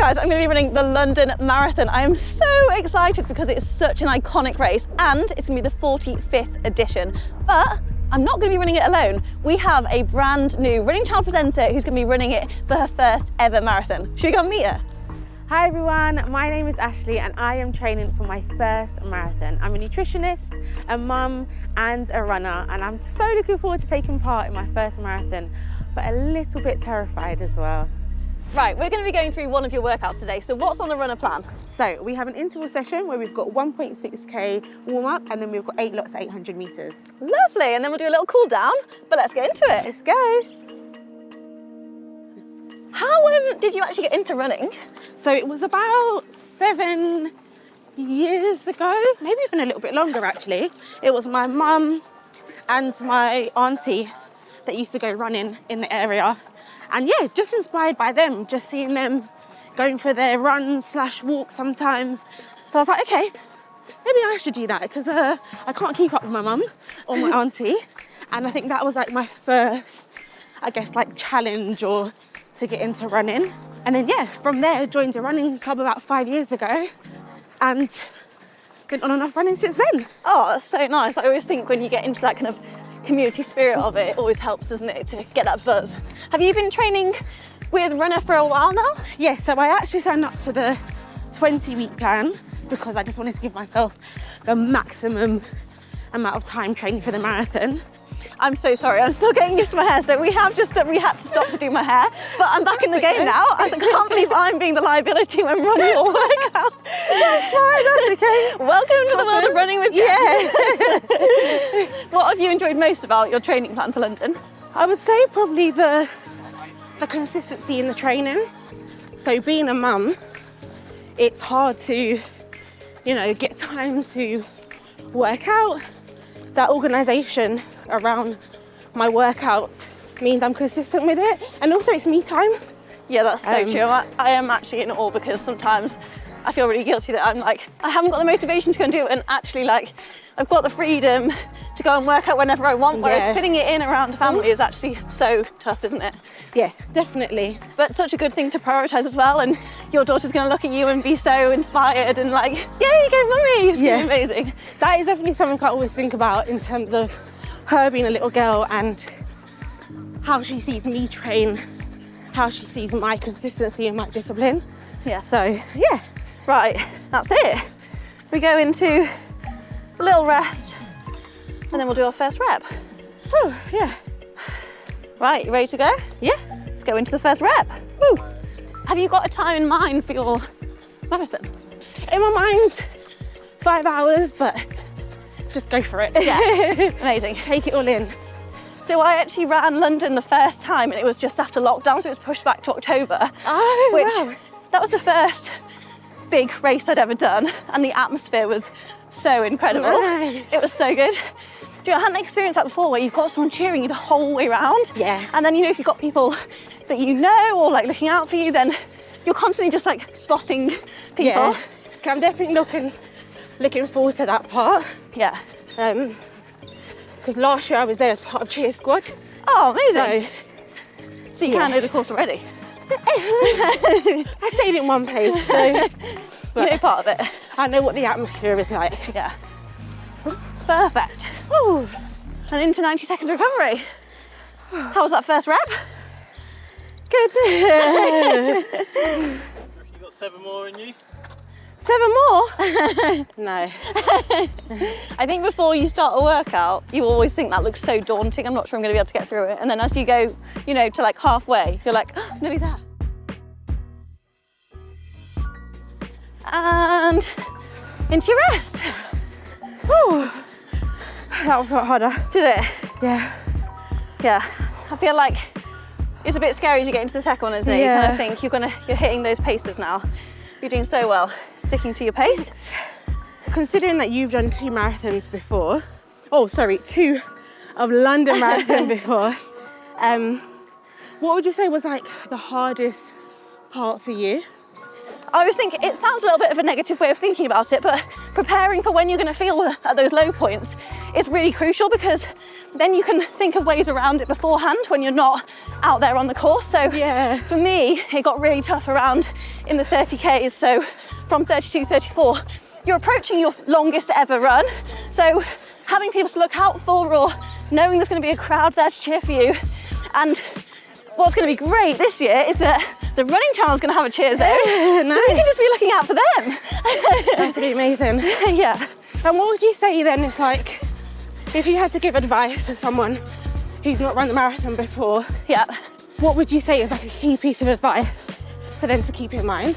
guys, I'm going to be running the London Marathon. I am so excited because it's such an iconic race and it's going to be the 45th edition. But I'm not going to be running it alone. We have a brand new running channel presenter who's going to be running it for her first ever marathon. Should we go and meet her? Hi everyone, my name is Ashleigh and I am training for my first marathon. I'm a nutritionist, a mum and a runner, and I'm so looking forward to taking part in my first marathon, but a little bit terrified as well. Right, we're going to be going through one of your workouts today. So what's on the Runna Plan? So we have an interval session where we've got 1.6k warm up and then we've got 8 lots at 800 metres. Lovely, and then we'll do a little cool down, but let's get into it. Let's go. How did you actually get into running? So it was about 7 years ago, maybe even a little bit longer actually. It was my mum and my auntie that used to go running in the area. And yeah, just inspired by them, just seeing them going for their runs / walks sometimes. So I was like, okay, maybe I should do that because I can't keep up with my mum or my auntie. And I think that was like my first, I guess, like challenge or to get into running. And then yeah, from there, I joined a running club about 5 years ago and been on and off running since then. Oh, that's so nice. I always think when you get into that kind of community spirit of it, it always helps, doesn't it, to get that buzz. Have you been training with Runner for a while now? Yes, so I actually signed up to the 20-week plan because I just wanted to give myself the maximum amount of time training for the marathon. I'm so sorry, I'm still getting used to my hair, so we had to stop to do my hair, but I'm back in the game now. I can't believe I'm being the liability when running your workout. That's fine, that's okay. Welcome to the world of running with Jess. What have you enjoyed most about your training plan for London? I would say probably the consistency in the training. So being a mum, it's hard to, get time to work out. That organisation around my workout means I'm consistent with it, and also it's me time. Yeah, that's so true. I am actually in awe because sometimes I feel really guilty that I'm like, I haven't got the motivation to go and do it, and actually like I've got the freedom to go and work out whenever I want, whereas fitting it in around family is actually so tough, isn't it? Yeah, definitely. But such a good thing to prioritise as well, and your daughter's going to look at you and be so inspired and like, yeah, you go mummy, it's going to be amazing. That is definitely something I always think about in terms of her being a little girl and how she sees me train, how she sees my consistency and my discipline. Yeah. So, yeah. Right, that's it. We go into a little rest and then we'll do our first rep. Oh, yeah. Right, you ready to go? Yeah. Let's go into the first rep. Woo. Have you got a time in mind for your marathon? In my mind, 5 hours, but just go for it. Yeah, amazing. Take it all in. So I actually ran London the first time and it was just after lockdown, so it was pushed back to October. Oh, wow. That was the first big race I'd ever done, and the atmosphere was so incredible. Nice. It was so good. I hadn't experienced that before, where you've got someone cheering you the whole way around. Yeah. And then, if you've got people that you know or like looking out for you, then you're constantly just like spotting people. Yeah. Okay, I'm definitely looking forward to that part. Yeah. Because last year I was there as part of cheer squad. Oh, amazing. So you kind of know the course already. I stayed in one place, so you know part of it. I know what the atmosphere is like. Yeah. Perfect. Ooh. And into 90 seconds recovery. How was that first rep? Good. You got 7 more in you? 7 more? No. I think before you start a workout, you always think that looks so daunting. I'm not sure I'm going to be able to get through it. And then as you go, to like halfway, you're like, oh, nearly there. And into your rest. Whew. That was a lot harder. Did it? Yeah. Yeah. I feel like it's a bit scary as you get into the second one, isn't it? Yeah. You kind of think you're hitting those paces now. You're doing so well, sticking to your pace. Considering that you've done 2 marathons before, 2 of London Marathon before, what would you say was like the hardest part for you? I was thinking, it sounds a little bit of a negative way of thinking about it, but preparing for when you're going to feel at those low points is really crucial, because then you can think of ways around it beforehand when you're not out there on the course. So Yeah. for me, it got really tough around in the 30Ks. So from 32, 34, you're approaching your longest ever run. So having people to look out for, or knowing there's going to be a crowd there to cheer for you. And what's going to be great this year is that the running channel is going to have a cheer zone. Nice. So we can just be looking out for them. That's pretty amazing. Yeah. And what would you say then is like, if you had to give advice to someone who's not run the marathon before, Yeah. what would you say is like a key piece of advice for them to keep in mind?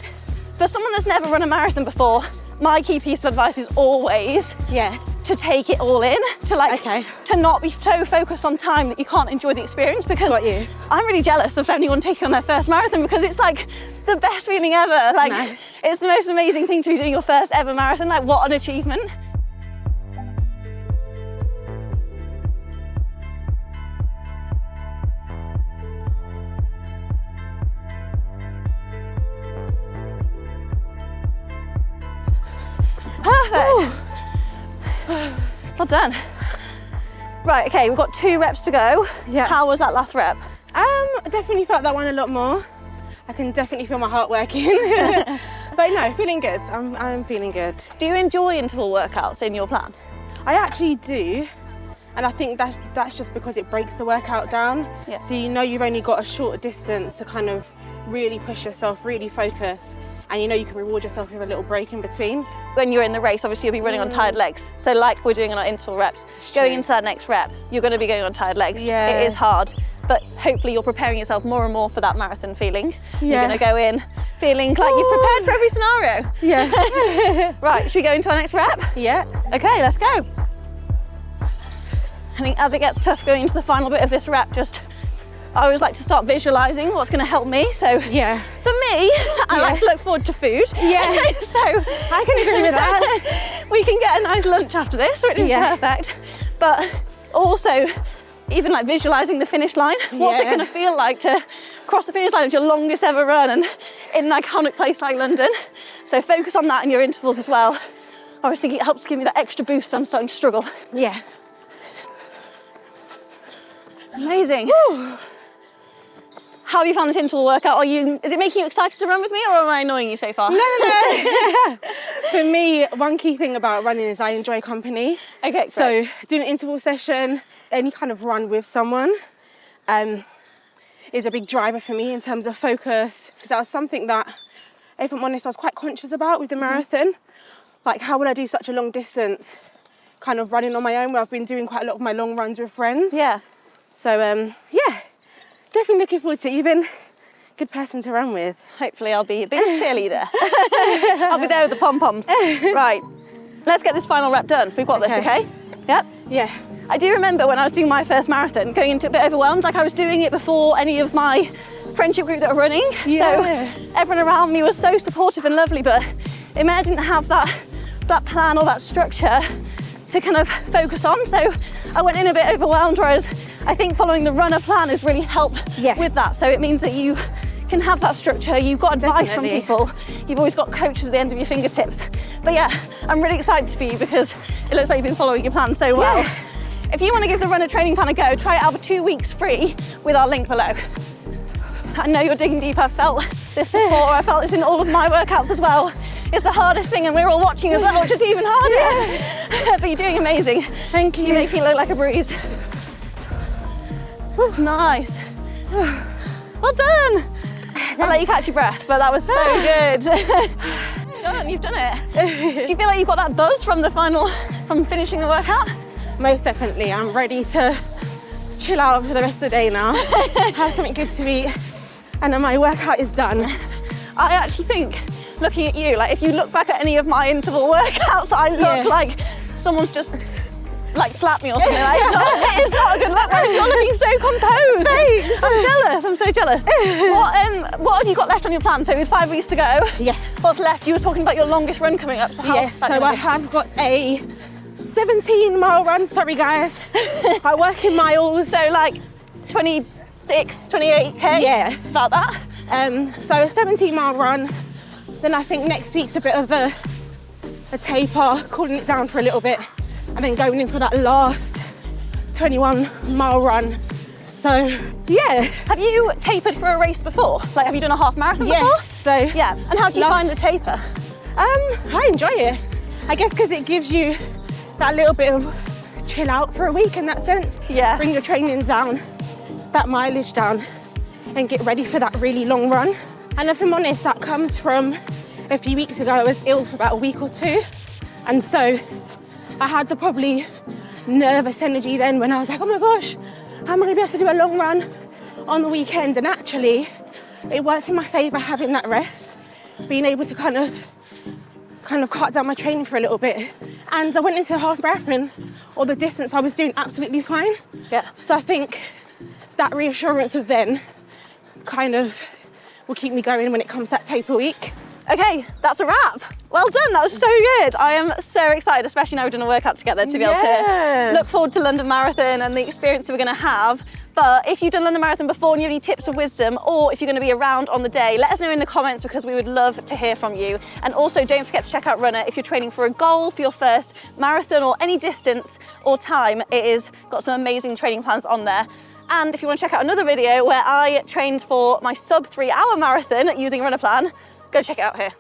For someone that's never run a marathon before, my key piece of advice is always Yeah. to take it all in, to like, Okay. to not be so focused on time that you can't enjoy the experience, because Got you. I'm really jealous of anyone taking on their first marathon, because it's like the best feeling ever. Like, Nice. it's the most amazing thing to be doing your first ever marathon. Like, what an achievement. Perfect. Well done. Right, okay, we've got 2 reps to go. Yeah. How was that last rep? I definitely felt that one a lot more. I can definitely feel my heart working. But no, feeling good. I'm feeling good. Do you enjoy interval workouts in your plan? I actually do. And I think that's just because it breaks the workout down. Yeah. So you know you've only got a short distance to kind of really push yourself, really focus. And you know you can reward yourself with a little break in between. When you're in the race, obviously you'll be running on tired legs. So like we're doing on our interval reps, going true. into that next rep, you're going to be going on tired legs. Yeah. It is hard, but hopefully you're preparing yourself more and more for that marathon feeling. You're Yeah. going to go in feeling like you've prepared for every scenario. Yeah. Right, should we go into our next rep? Yeah. Okay, let's go. I think as it gets tough going into the final bit of this rep, I always like to start visualising what's going to help me. So Yeah. for me, I like to look forward to food. Yeah. So I can agree with that. We can get a nice lunch after this, which is Yeah. perfect. But also, even like visualising the finish line. What's it Yeah. going to feel like to cross the finish line of your longest ever run, and in an iconic place like London? So focus on that in your intervals as well. I always think it helps give me that extra boost. I'm starting to struggle. Yeah. Amazing. Woo. How have you found this interval workout? Is it making you excited to run with me, or am I annoying you so far? No. For me, one key thing about running is I enjoy company. Okay, great. So doing an interval session, any kind of run with someone, is a big driver for me in terms of focus. Because that was something that, if I'm honest, I was quite conscious about with the marathon. Like, how would I do such a long distance kind of running on my own, where I've been doing quite a lot of my long runs with friends? Yeah. So, yeah, definitely looking forward to it. You've been a good person to run with. Hopefully I'll be a big cheerleader. I'll be there with the pom-poms. Right, let's get this final rep done. We've got this, okay? Yep. Yeah. I do remember when I was doing my first marathon, going into a bit overwhelmed, like I was doing it before any of my friendship group that were running. Yeah. So everyone around me was so supportive and lovely, but it meant I didn't have that plan or that structure to kind of focus on. So I went in a bit overwhelmed, whereas I think following the Runna Plan has really helped with that. So it means that you can have that structure, you've got advice from people, you've always got coaches at the end of your fingertips. But yeah, I'm really excited for you because it looks like you've been following your plan so well. Yeah. If you want to give the Runna training plan a go, try it out for 2 weeks free with our link below. I know you're digging deep, I've felt this before, I felt this in all of my workouts as well. It's the hardest thing and we're all watching as well, which is even harder. But you're doing amazing. Thank you. You make me look like a breeze. Nice. Well done. I'll let you catch your breath, but that was so good. You've done it. Do you feel like you've got that buzz from finishing the workout? Most definitely. I'm ready to chill out for the rest of the day now. Have something good to eat, and then my workout is done. I actually think, looking at you, like if you look back at any of my interval workouts, I look like someone's just like slapped me or something. Like, it's not a good look, whereas you're looking so composed. Thanks. I'm jealous, I'm so jealous. What have you got left on your plan? So with 5 weeks to go, Yes. what's left? You were talking about your longest run coming up. So how's Yes, that so gonna I be? have got a 17-mile run. Sorry guys, I work in miles. So like 26, 28K? Yeah. About that? So a 17-mile run. Then I think next week's a bit of a taper, cooling it down for a little bit, and then going in for that last 21-mile run. So yeah. Have you tapered for a race before? Like, have you done a half marathon before? Yes. So Yeah. And how do you find the taper? I enjoy it. I guess because it gives you that little bit of chill out for a week in that sense. Yeah. Bring your training down, that mileage down, and get ready for that really long run. And if I'm honest, that comes from a few weeks ago. I was ill for about a week or two. And so I had the probably nervous energy then when I was like, oh my gosh, how am I gonna be able to do a long run on the weekend? And actually, it worked in my favor having that rest, being able to kind of cut down my training for a little bit. And I went into the half marathon, or the distance I was doing absolutely fine. Yeah. So I think that reassurance of then kind of will keep me going when it comes to that taper week. Okay, that's a wrap. Well done, that was so good. I am so excited, especially now we've done a workout together, to be able to look forward to London Marathon and the experience that we're gonna have. But if you've done London Marathon before and you have any tips of wisdom, or if you're gonna be around on the day, let us know in the comments, because we would love to hear from you. And also don't forget to check out Runna if you're training for a goal, for your first marathon or any distance or time. It is got some amazing training plans on there. And if you want to check out another video where I trained for my sub 3 hour marathon using Runna Plan, go check it out here.